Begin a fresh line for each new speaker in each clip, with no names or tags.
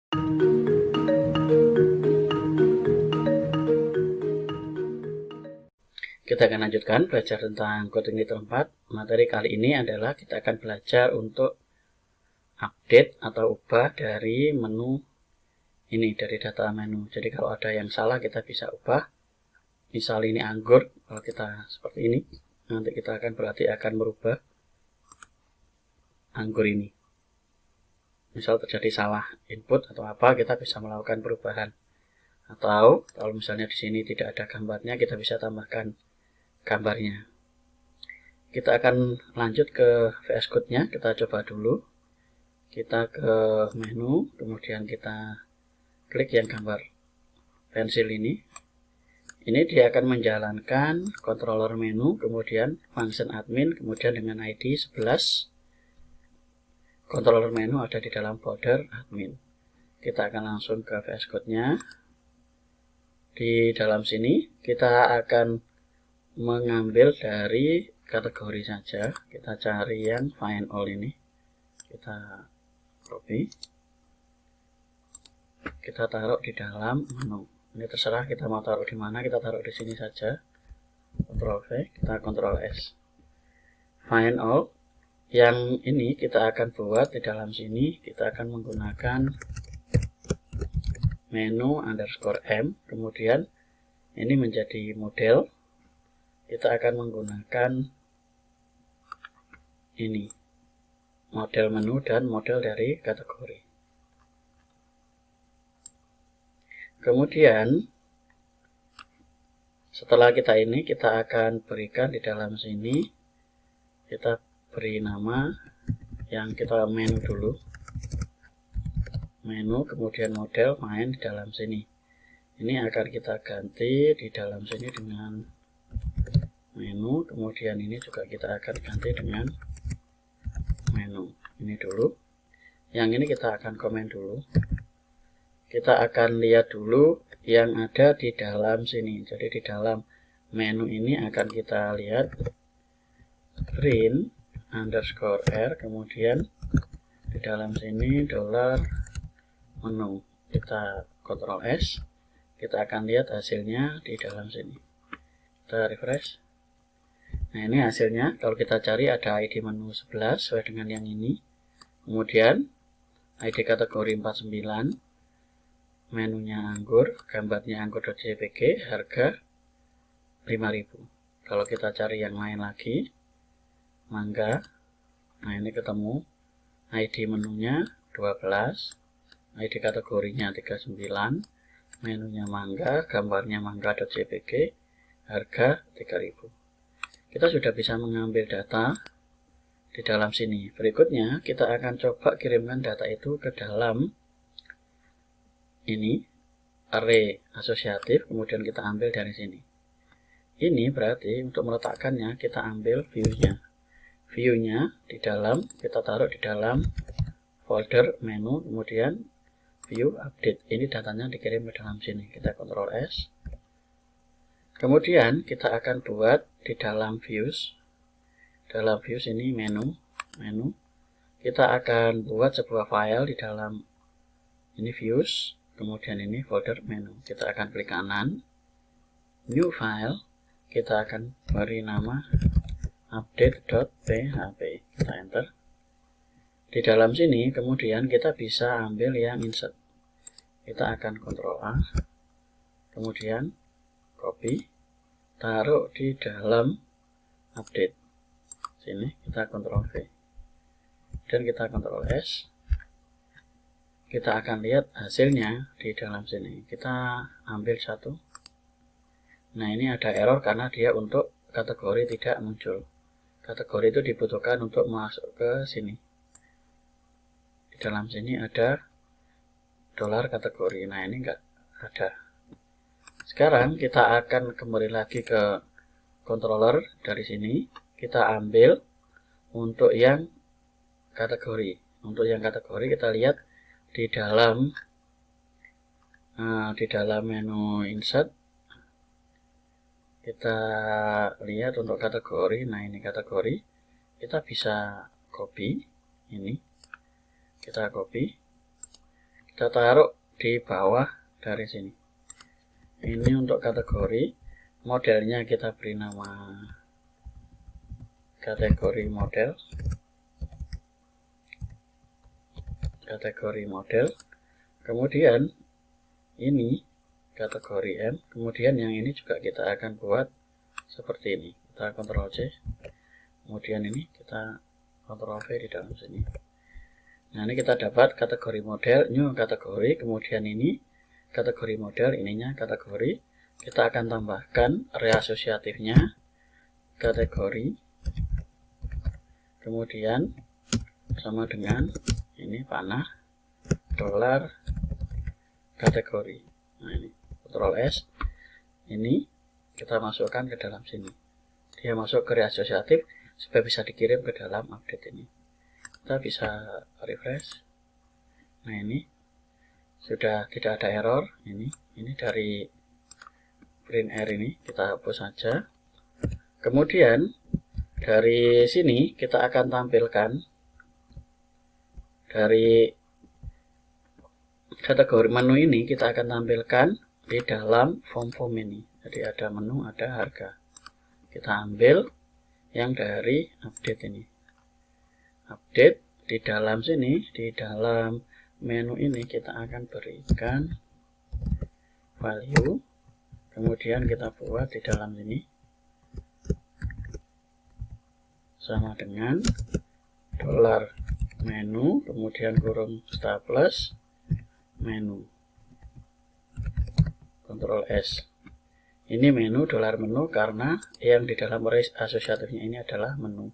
Kita akan lanjutkan belajar tentang coding Little 4. Materi kali ini adalah kita akan belajar untuk update atau ubah dari menu ini, dari data menu. Jadi kalau ada yang salah kita bisa ubah. Misal ini anggur, kalau kita seperti ini, nanti kita akan merubah anggur ini. Misal terjadi salah input atau apa, kita bisa melakukan perubahan. Atau kalau misalnya di sini tidak ada gambarnya, kita bisa tambahkan gambarnya. Kita akan lanjut ke VS Code-nya. Kita coba dulu. Kita ke menu, kemudian kita klik yang gambar pensil ini. Ini dia akan menjalankan controller menu, kemudian function admin, kemudian dengan ID 11. Controller menu ada di dalam folder admin. Kita akan langsung ke VS Code-nya. Di dalam sini kita akan mengambil dari kategori saja. Kita cari yang find all ini. Kita copy. Kita taruh di dalam menu. Ini terserah kita mau taruh di mana, kita taruh di sini saja. Ctrl V, kita Ctrl S. Find all. Yang ini kita akan buat di dalam sini. Kita akan menggunakan menu underscore M. Kemudian ini menjadi model. Kita akan menggunakan ini, model menu dan model dari kategori. Kemudian setelah kita akan berikan di dalam sini, kita beri nama yang kita menu dulu, menu, kemudian model main di dalam sini. Ini akan kita ganti di dalam sini dengan menu, kemudian ini juga kita akan ganti dengan menu. Ini dulu. Yang ini kita akan komen dulu. Kita akan lihat dulu yang ada di dalam sini. Jadi di dalam menu ini akan kita lihat print underscore R, kemudian di dalam sini dollar menu. Kita Ctrl S. Kita akan lihat hasilnya di dalam sini. Kita refresh. Nah, ini hasilnya. Kalau kita cari ada ID menu 11 sesuai dengan yang ini. Kemudian ID kategori 49. Menunya anggur, gambarnya anggur.jpg, harga 5.000. Kalau kita cari yang lain lagi, mangga. Nah, ini ketemu ID menunya 12, ID kategorinya 39, menunya mangga, gambarnya mangga.jpg, harga 3.000. Kita sudah bisa mengambil data di dalam sini. Berikutnya kita akan coba kirimkan data itu ke dalam ini array asosiatif, kemudian kita ambil dari sini. Ini berarti untuk meletakkannya kita ambil view-nya. View-nya di dalam, kita taruh di dalam folder menu, kemudian view update. Ini datanya dikirim ke dalam sini. Kita Ctrl S. Kemudian kita akan buat di dalam views. Dalam views ini menu. Kita akan buat sebuah file di dalam ini views. Kemudian ini folder menu. Kita akan klik kanan. New file. Kita akan beri nama update.php. Kita enter. Di dalam sini kemudian kita bisa ambil yang insert. Kita akan Ctrl A. Kemudian copy, taruh di dalam update. Sini kita Ctrl V. Dan kita Ctrl S. Kita akan lihat hasilnya di dalam sini. Kita ambil satu. Nah, ini ada error karena dia untuk kategori tidak muncul. Kategori itu dibutuhkan untuk masuk ke sini. Di dalam sini ada dolar kategori. Nah, ini enggak ada. Sekarang kita akan kembali lagi ke controller. Dari sini kita ambil untuk yang kategori. Untuk yang kategori kita lihat di dalam menu insert. Kita lihat untuk kategori. Nah, ini kategori. Kita bisa copy ini. Kita copy. kita taruh di bawah dari sini. Ini untuk kategori, modelnya kita beri nama kategori model. Kategori model. Kemudian ini kategori M. Kemudian yang ini juga kita akan buat seperti ini. Kita Ctrl C. Kemudian ini kita Ctrl V di dalam sini. Nah, ini kita dapat kategori model, new kategori. Kemudian ini kategori model, ininya kategori. Kita akan tambahkan array asosiatifnya kategori. Kemudian sama dengan ini panah dolar kategori. Nah, ini Ctrl S. Ini kita masukkan ke dalam sini. Dia masuk ke array asosiatif supaya bisa dikirim ke dalam update ini. Kita bisa refresh. Nah, ini sudah tidak ada error. Ini dari print R ini kita hapus saja. Kemudian dari sini kita akan tampilkan dari kategori menu ini, kita akan tampilkan di dalam form ini. Jadi ada menu, ada harga. Kita ambil yang dari update ini. Update di dalam sini, di dalam menu ini kita akan berikan value. Kemudian kita buat di dalam sini sama dengan dolar menu, kemudian kurung staples menu. Ctrl S. Ini menu dolar menu karena yang di dalam array asosiatifnya ini adalah menu.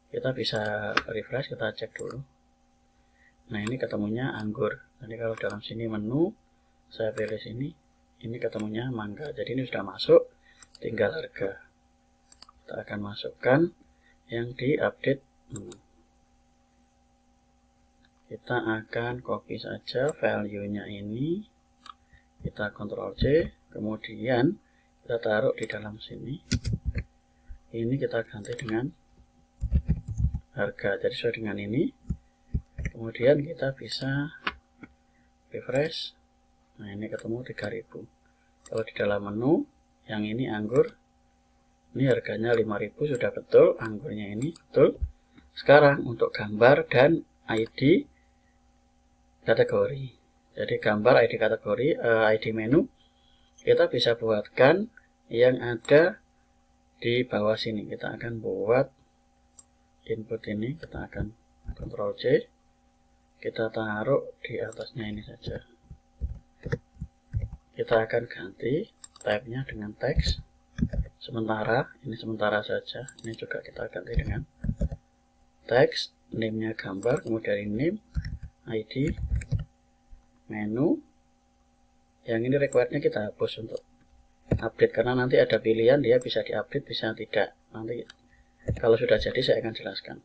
Kita bisa refresh, kita cek dulu. Nah, ini ketemunya anggur. Jadi kalau dalam sini menu, saya pilih sini, ini ketemunya mangga. Jadi ini sudah masuk, tinggal harga. Kita akan masukkan yang di update menu. Kita akan copy saja value-nya ini. Kita Ctrl C, kemudian kita taruh di dalam sini. Ini kita ganti dengan harga. Jadi sesuai dengan ini. Kemudian kita bisa refresh. Nah, ini ketemu 3000. Kalau di dalam menu, yang ini anggur. Ini harganya 5000, sudah betul. Anggurnya ini betul. Sekarang untuk gambar dan ID kategori. Jadi gambar, ID kategori, ID menu kita bisa buatkan yang ada di bawah sini. Kita akan buat input ini, kita akan Ctrl C, kita taruh di atasnya ini saja. Kita akan ganti type-nya dengan teks. Sementara, ini sementara saja. Ini juga kita ganti dengan teks, name-nya gambar, kemudian name, ID, menu. Yang ini required-nya kita hapus untuk update karena nanti ada pilihan dia bisa diupdate bisa tidak. Nanti kalau sudah jadi saya akan jelaskan.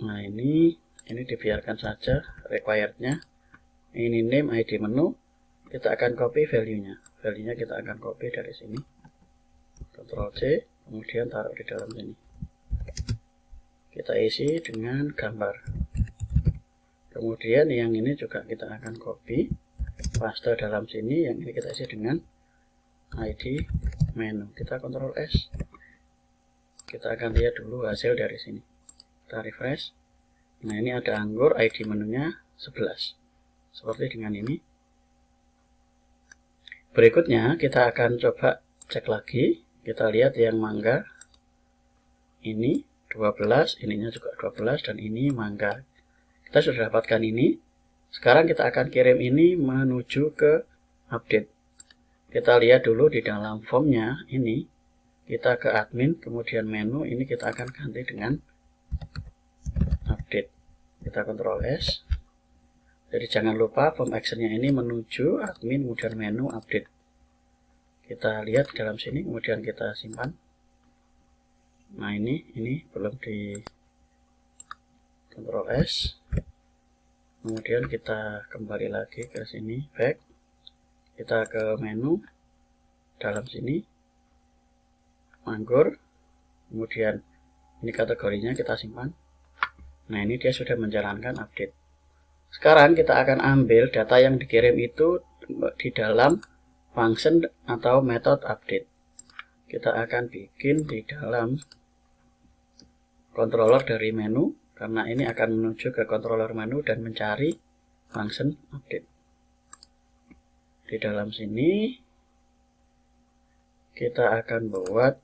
Nah, ini dibiarkan saja required-nya. Ini name, ID, menu. Kita akan copy value-nya. Value-nya kita akan copy dari sini. Ctrl C, kemudian taruh di dalam sini. Kita isi dengan gambar. Kemudian yang ini juga kita akan copy, paste dalam sini. Yang ini kita isi dengan ID menu. Kita Ctrl S. Kita akan lihat dulu hasil dari sini. Kita refresh. Nah, ini ada anggur, ID menunya 11. Seperti dengan ini. Berikutnya kita akan coba cek lagi. Kita lihat yang mangga. Ini 12, ininya juga 12, dan ini mangga. Kita sudah dapatkan ini. Sekarang kita akan kirim ini menuju ke update. Kita lihat dulu di dalam formnya ini. Kita ke admin, kemudian menu. Ini kita akan ganti dengan update. Kita Ctrl S. Jadi jangan lupa form actionnya ini menuju admin, kemudian menu, update. Kita lihat di dalam sini, kemudian kita simpan. Nah, ini belum di Ctrl S. Kemudian kita kembali lagi ke sini, back. Kita ke menu, dalam sini, anggur. Kemudian ini kategorinya kita simpan. Nah, ini dia sudah menjalankan update. Sekarang kita akan ambil data yang dikirim itu di dalam function atau method update. Kita akan bikin di dalam controller dari menu, karena ini akan menuju ke controller menu dan mencari function update. Di dalam sini kita akan buat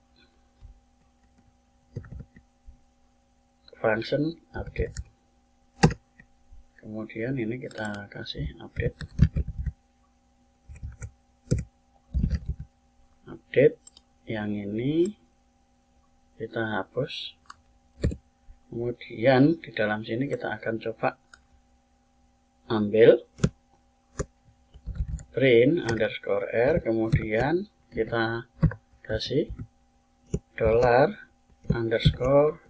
function update. Kemudian ini kita kasih update. Update yang ini kita hapus. Kemudian di dalam sini kita akan coba ambil print underscore r, kemudian kita kasih dollar underscore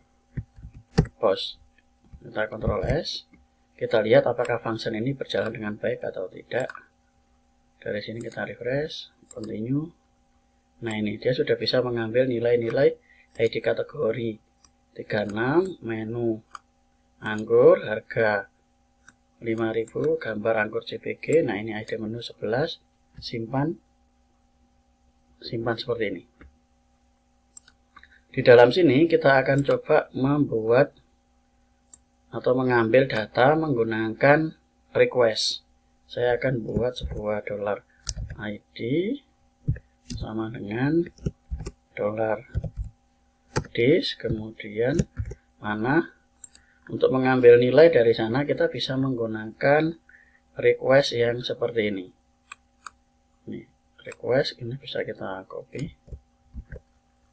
post. Kita Ctrl S. Kita lihat apakah function ini berjalan dengan baik atau tidak. Dari sini kita refresh, continue. Nah, ini dia sudah bisa mengambil nilai-nilai ID kategori 36, menu anggur, harga 5.000, gambar anggur JPG. Nah, ini ID menu 11, simpan seperti ini. Di dalam sini kita akan coba membuat atau mengambil data menggunakan request. Saya akan buat sebuah $ID sama dengan $dis, kemudian mana. Untuk mengambil nilai dari sana kita bisa menggunakan request yang seperti ini. Nih, request ini bisa kita copy.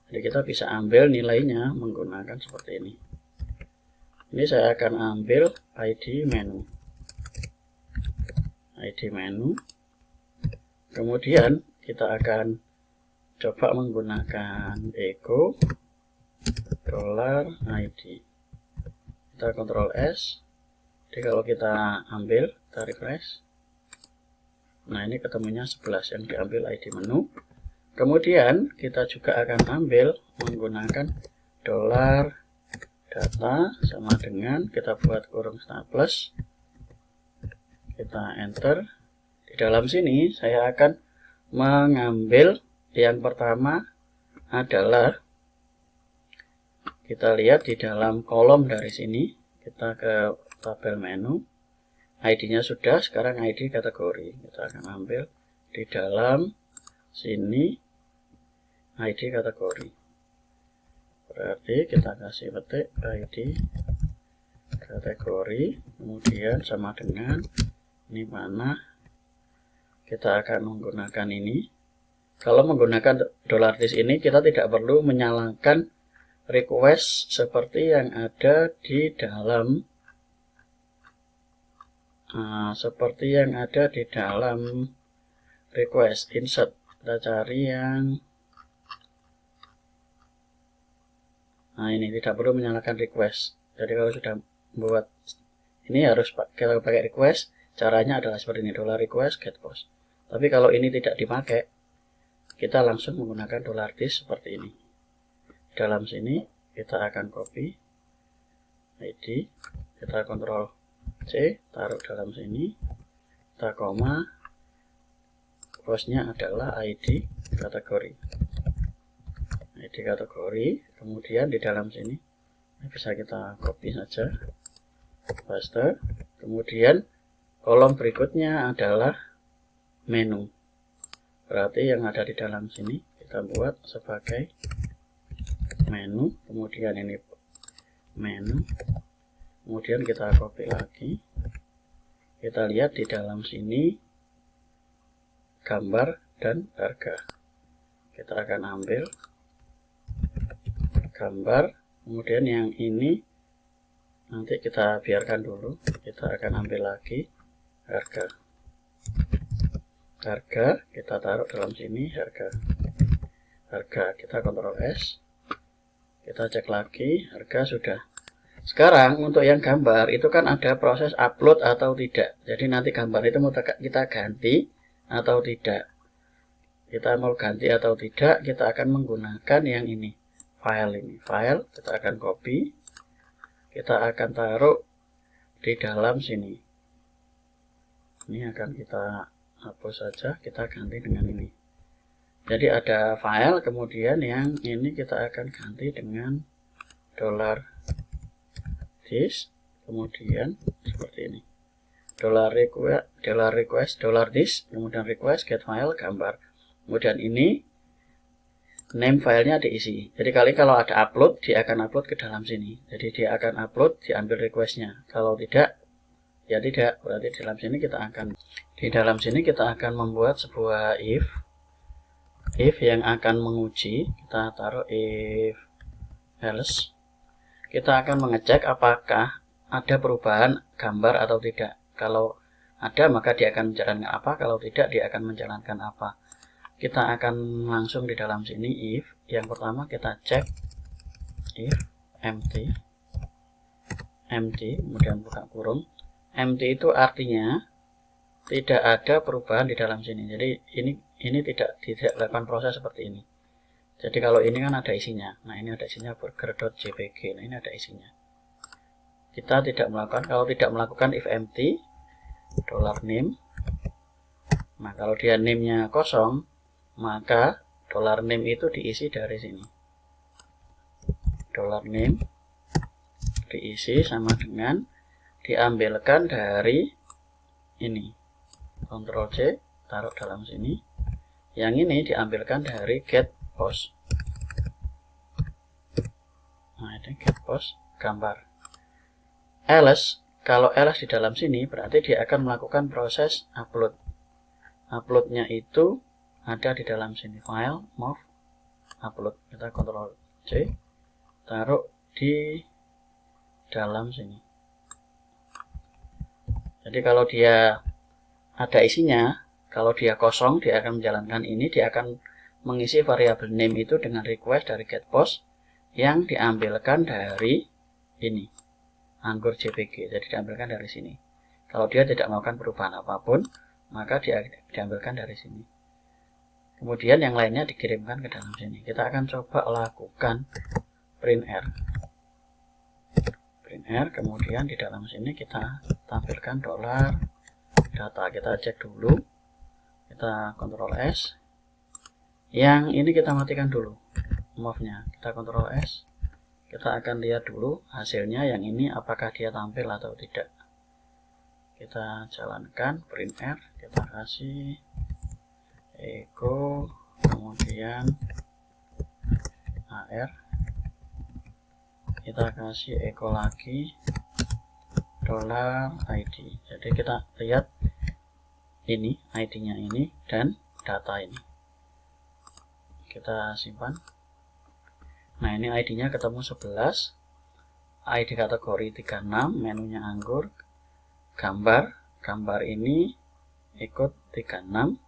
Jadi kita bisa ambil nilainya menggunakan seperti ini. Ini saya akan ambil ID menu. Kemudian kita akan coba menggunakan echo $ID. Kita Ctrl S. Jadi kalau kita ambil, kita refresh. Nah, ini ketemunya 11 yang diambil ID menu. Kemudian kita juga akan ambil menggunakan $data sama dengan, kita buat kurung plus, kita enter. Di dalam sini saya akan mengambil yang pertama adalah, kita lihat di dalam kolom dari sini, kita ke tabel menu, ID-nya sudah, sekarang ID kategori. Kita akan ambil di dalam sini ID kategori. Berarti kita kasih petik ID kategori, kemudian sama dengan ini mana, kita akan menggunakan ini. Kalau menggunakan $dis ini kita tidak perlu menyalakan request seperti yang ada di dalam request insert. Kita cari yang ini, tidak perlu menyalakan request. Jadi kalau sudah buat ini harus kita pakai request. Caranya adalah seperti ini, $request get post. Tapi kalau ini tidak dipakai, kita langsung menggunakan $dis seperti ini. Dalam sini kita akan copy ID, kita Ctrl C, taruh dalam sini, kita koma, postnya adalah ID kategori. Kemudian di dalam sini bisa kita copy saja, paste. Kemudian kolom berikutnya adalah menu. Berarti yang ada di dalam sini kita buat sebagai menu. Kemudian ini menu. Kemudian kita copy lagi. Kita lihat di dalam sini gambar dan harga. Kita akan ambil gambar, kemudian yang ini nanti kita biarkan dulu. Kita akan ambil lagi harga, kita taruh dalam sini harga, kita Ctrl S, kita cek lagi, harga sudah. Sekarang untuk yang gambar itu kan ada proses upload atau tidak. Jadi nanti gambar itu mau kita ganti atau tidak. Kita mau ganti atau tidak, kita akan menggunakan yang ini. File, kita akan copy, kita akan taruh di dalam sini. Ini akan kita hapus saja, kita ganti dengan ini. Jadi ada file, kemudian yang ini kita akan ganti dengan $this, kemudian seperti ini. $request, $this, kemudian request, get file, gambar. Kemudian ini name filenya diisi. Jadi kalau ada upload, dia akan upload ke dalam sini. Jadi dia akan upload, diambil requestnya. Kalau tidak, ya tidak. Berarti di dalam sini kita akan membuat sebuah if yang akan menguji. Kita taruh if else. Kita akan mengecek apakah ada perubahan gambar atau tidak. Kalau ada, maka dia akan menjalankan apa. Kalau tidak, dia akan menjalankan apa. Kita akan langsung di dalam sini if. Yang pertama kita cek if empty, kemudian buka kurung. Empty itu artinya tidak ada perubahan di dalam sini. Jadi ini tidak dilakukan proses seperti ini. Jadi kalau ini kan ada isinya. Nah, ini ada isinya burger.jpg. Nah, ini ada isinya. Kita tidak melakukan, kalau tidak melakukan if empty $name. Nah, kalau dia name-nya kosong, maka $name itu diisi dari sini. $name diisi sama dengan diambilkan dari ini. Ctrl C, taruh dalam sini. Yang ini diambilkan dari get post. Nah, ini get post gambar. Else, kalau else di dalam sini berarti dia akan melakukan proses upload. Uploadnya itu ada di dalam sini, file, move, upload. Kita Ctrl C, taruh di dalam sini. Jadi kalau dia ada isinya, kalau dia kosong, dia akan menjalankan ini, dia akan mengisi variabel name itu dengan request dari get post yang diambilkan dari ini, anggur JPG. Jadi diambilkan dari sini. Kalau dia tidak melakukan perubahan apapun, maka dia diambilkan dari sini. Kemudian yang lainnya dikirimkan ke dalam sini. Kita akan coba lakukan print R. Kemudian di dalam sini kita tampilkan $data. Kita cek dulu. Kita Ctrl S. Yang ini kita matikan dulu move-nya. Kita Ctrl S. Kita akan lihat dulu hasilnya yang ini apakah dia tampil atau tidak. Kita jalankan print R. Kita kasih echo, kemudian AR. Kita kasih echo lagi $id. Jadi kita lihat ini ID-nya ini dan data ini. Kita simpan. Nah, ini ID-nya ketemu 11. ID kategori 36, menunya anggur. Gambar ini ikut 36.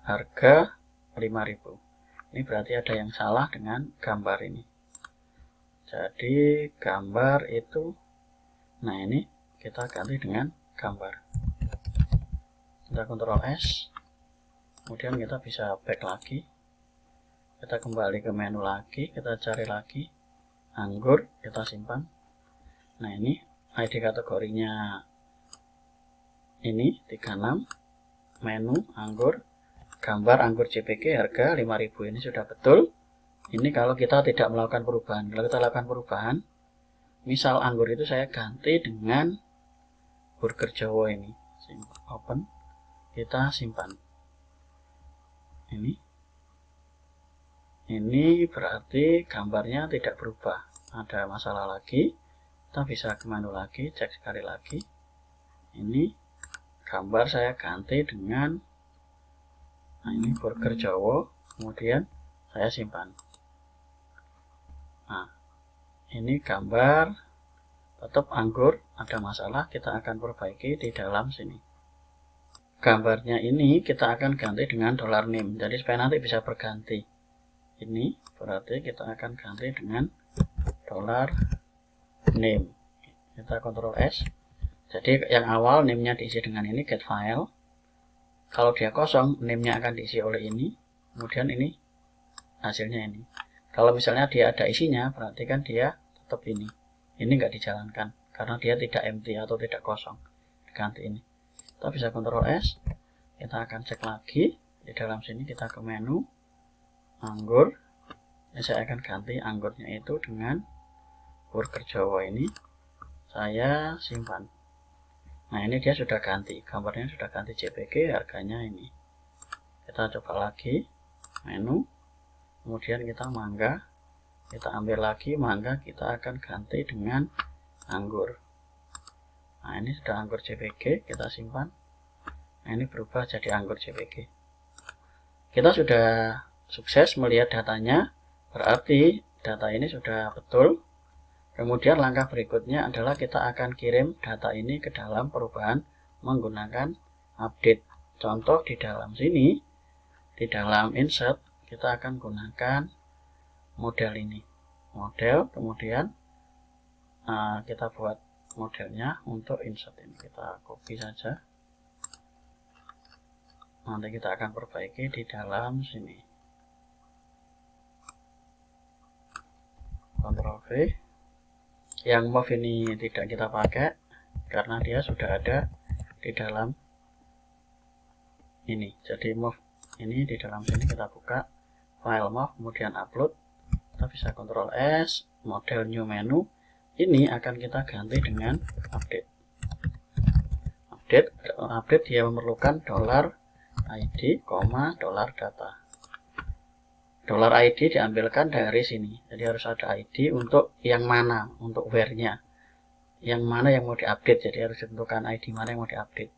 Harga 5.000. Ini berarti ada yang salah dengan gambar ini. Jadi gambar itu, nah ini kita ganti dengan gambar. Kita Ctrl S, kemudian kita bisa back lagi. Kita kembali ke menu lagi, kita cari lagi anggur, kita simpan. Nah, ini ID kategorinya ini 36, menu anggur, gambar anggur JPG, harga 5.000. Ini sudah betul. Ini kalau kita tidak melakukan perubahan. Kalau kita lakukan perubahan, misal anggur itu saya ganti dengan burger Jawa ini. Open, kita simpan. Ini berarti gambarnya tidak berubah. Ada masalah lagi. Kita bisa ke menu lagi, cek sekali lagi. Ini gambar saya ganti dengan, nah ini burger Jawa, kemudian saya simpan. Nah, ini gambar tetap anggur, ada masalah, kita akan perbaiki di dalam sini. Gambarnya ini kita akan ganti dengan $name. Jadi supaya nanti bisa berganti. Ini berarti kita akan ganti dengan $name. Kita Ctrl S. Jadi yang awal name-nya diisi dengan ini get file. Kalau dia kosong, name-nya akan diisi oleh ini. Kemudian ini hasilnya ini. Kalau misalnya dia ada isinya, berarti kan dia tetap ini. Ini nggak dijalankan karena dia tidak empty atau tidak kosong. Ganti ini. Kita bisa Ctrl S, kita akan cek lagi di dalam sini, kita ke menu anggur. Ini saya akan ganti anggurnya itu dengan burger Jawa ini, saya simpan. Nah, ini dia sudah ganti, gambarnya sudah ganti JPG, harganya ini. Kita coba lagi menu, kemudian kita mangga, kita ambil lagi mangga, kita akan ganti dengan anggur. Nah, ini sudah anggur JPG, kita simpan. Nah, ini berubah jadi anggur JPG. Kita sudah sukses melihat datanya, berarti data ini sudah betul. Kemudian langkah berikutnya adalah kita akan kirim data ini ke dalam perubahan menggunakan update. Contoh di dalam sini, di dalam insert, kita akan gunakan model ini. Model, kemudian kita buat modelnya untuk insert ini. Kita copy saja. Nanti kita akan perbaiki di dalam sini. Ctrl V. Yang move ini tidak kita pakai karena dia sudah ada di dalam ini. Jadi move ini di dalam sini, kita buka file move, kemudian upload. Kita bisa Ctrl S, model new menu. Ini akan kita ganti dengan update. Update dia memerlukan $id, $data. $id diambilkan dari sini, jadi harus ada ID untuk yang mana, untuk where-nya, yang mana yang mau diupdate. Jadi harus ditentukan ID mana yang mau diupdate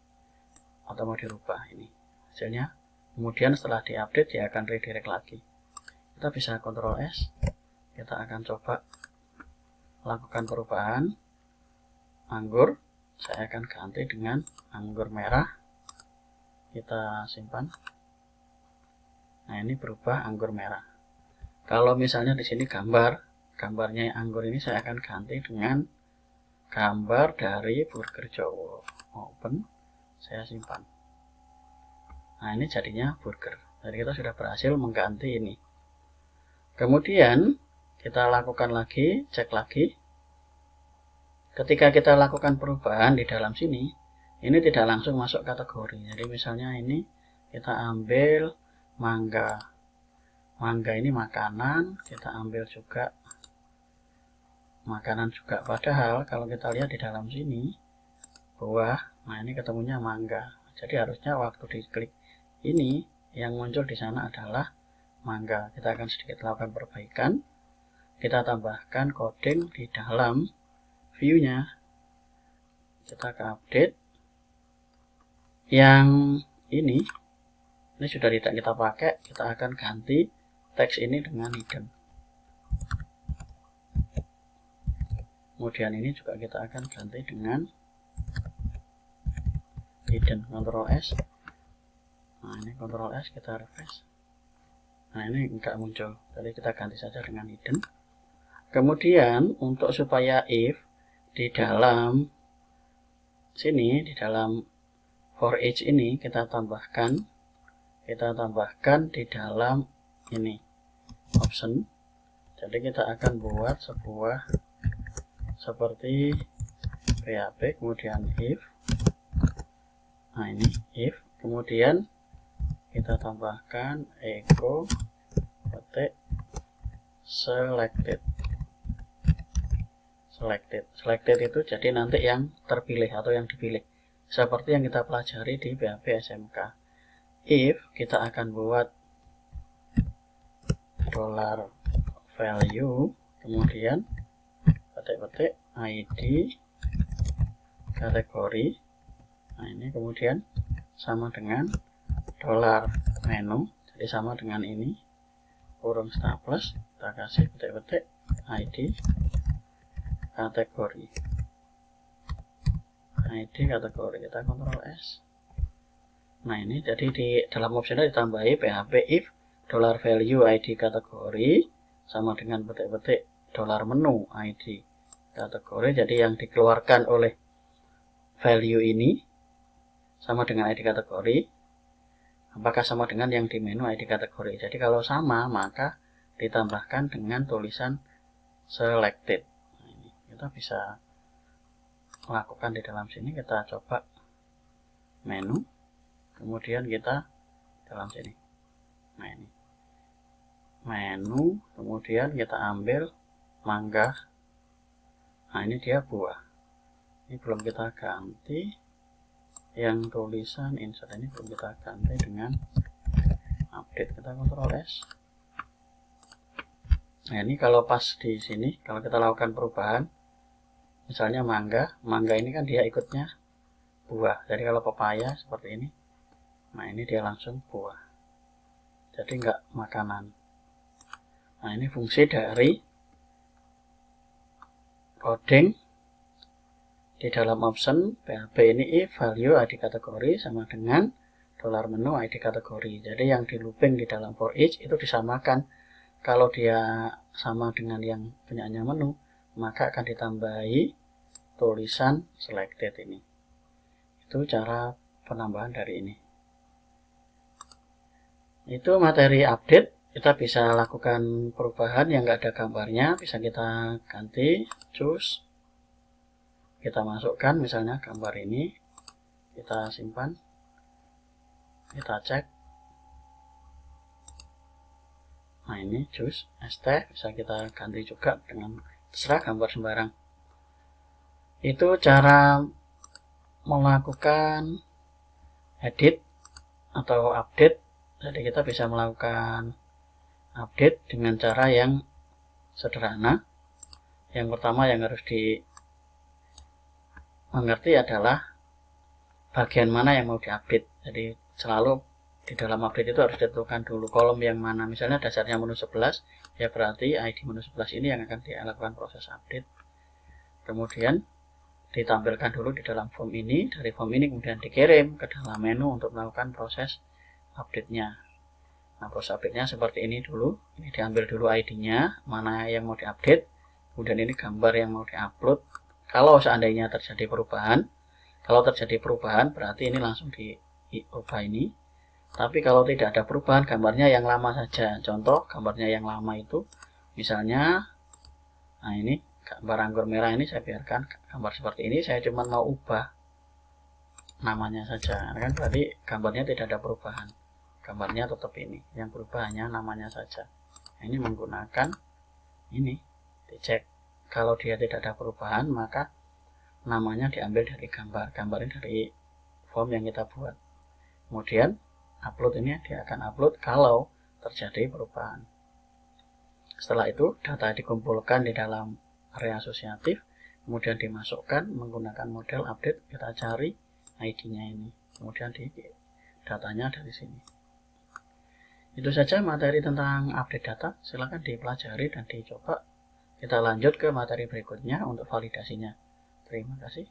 atau mau dirubah. Ini hasilnya. Kemudian setelah diupdate dia akan redirect lagi. Kita bisa Ctrl S, kita akan coba lakukan perubahan anggur. Saya akan ganti dengan anggur merah. Kita simpan. Nah, ini berubah anggur merah. Kalau misalnya di sini gambarnya anggur ini saya akan ganti dengan gambar dari burger Jawa. Open, saya simpan. Nah, ini jadinya burger. Jadi kita sudah berhasil mengganti ini. Kemudian kita lakukan lagi, cek lagi. Ketika kita lakukan perubahan di dalam sini, ini tidak langsung masuk kategori. Jadi misalnya ini kita ambil mangga ini makanan, kita ambil juga makanan juga. Padahal kalau kita lihat di dalam sini buah, nah ini ketemunya mangga. Jadi harusnya waktu diklik ini yang muncul di sana adalah mangga. Kita akan sedikit lakukan perbaikan. Kita tambahkan coding di dalam view-nya. Kita ke update. Yang ini sudah tidak kita pakai, kita akan ganti teks ini dengan hidden. Kemudian ini juga kita akan ganti dengan hidden. Ctrl S. Nah, ini Ctrl S, kita refresh. Nah, ini enggak muncul, jadi kita ganti saja dengan hidden. Kemudian untuk supaya if di dalam sini, di dalam for each ini kita tambahkan di dalam ini option. Jadi kita akan buat sebuah seperti PHP, kemudian if. Nah, ini if, kemudian kita tambahkan echo petik selected. Selected itu jadi nanti yang terpilih atau yang dipilih, seperti yang kita pelajari di PHP SMK. If kita akan buat $value, kemudian petik ID kategori. Nah, ini kemudian sama dengan $menu, jadi sama dengan ini, kurung staples, kita kasih petik ID kategori. Kita Ctrl S. Nah, ini jadi di dalam opsional ditambahi PHP if $value ID kategori sama dengan petik $menu ID kategori. Jadi yang dikeluarkan oleh value ini sama dengan ID kategori. Apakah sama dengan yang di menu ID kategori? Jadi kalau sama, maka ditambahkan dengan tulisan selected. Nah, ini kita bisa lakukan di dalam sini. Kita coba menu, kemudian kita dalam sini. Nah ini menu, kemudian kita ambil mangga. Nah ini dia buah. Ini belum kita ganti, yang tulisan insert ini belum kita ganti dengan update. Kita Ctrl S. Nah ini kalau pas di sini, kalau kita lakukan perubahan, misalnya mangga ini kan dia ikutnya buah. Jadi kalau pepaya seperti ini, nah ini dia langsung buah. Jadi enggak makanan. Nah ini fungsi dari coding di dalam option PHP ini if value ID kategori sama dengan $menu ID kategori. Jadi yang di looping di dalam for each itu disamakan. Kalau dia sama dengan yang punyanya menu, maka akan ditambahi tulisan selected ini. Itu cara penambahan dari ini. Itu materi update. Kita bisa lakukan perubahan yang nggak ada gambarnya, bisa kita ganti, choose, kita masukkan misalnya gambar ini, kita simpan, kita cek. Nah ini choose ST, bisa kita ganti juga dengan terserah gambar sembarang. Itu cara melakukan edit atau update. Jadi kita bisa melakukan update dengan cara yang sederhana. Yang pertama yang harus dimengerti adalah bagian mana yang mau diupdate. Jadi selalu di dalam update itu harus ditentukan dulu kolom yang mana. Misalnya dasarnya menu 11, ya berarti ID menu 11 ini yang akan dilakukan proses update. Kemudian ditampilkan dulu di dalam form ini. Dari form ini kemudian dikirim ke dalam menu untuk melakukan proses update-nya. Nah, proses update-nya seperti ini dulu. Ini diambil dulu ID-nya, mana yang mau diupdate. Kemudian ini gambar yang mau diupload. Kalau seandainya terjadi perubahan, berarti ini langsung diubah ini. Tapi kalau tidak ada perubahan, gambarnya yang lama saja. Contoh, gambarnya yang lama itu, misalnya, nah ini gambar anggur merah ini saya biarkan gambar seperti ini. Saya cuma mau ubah namanya saja, kan berarti gambarnya tidak ada perubahan. Gambarnya tetap ini, yang berubah hanya namanya saja. Ini menggunakan ini, dicek. Kalau dia tidak ada perubahan, maka namanya diambil dari gambar ini dari form yang kita buat. Kemudian upload ini dia akan upload kalau terjadi perubahan. Setelah itu data dikumpulkan di dalam area asosiatif, kemudian dimasukkan menggunakan model update. Kita cari ID-nya ini, kemudian di datanya dari sini. Itu saja materi tentang update data. Silakan dipelajari dan dicoba. Kita lanjut ke materi berikutnya untuk validasinya. Terima kasih.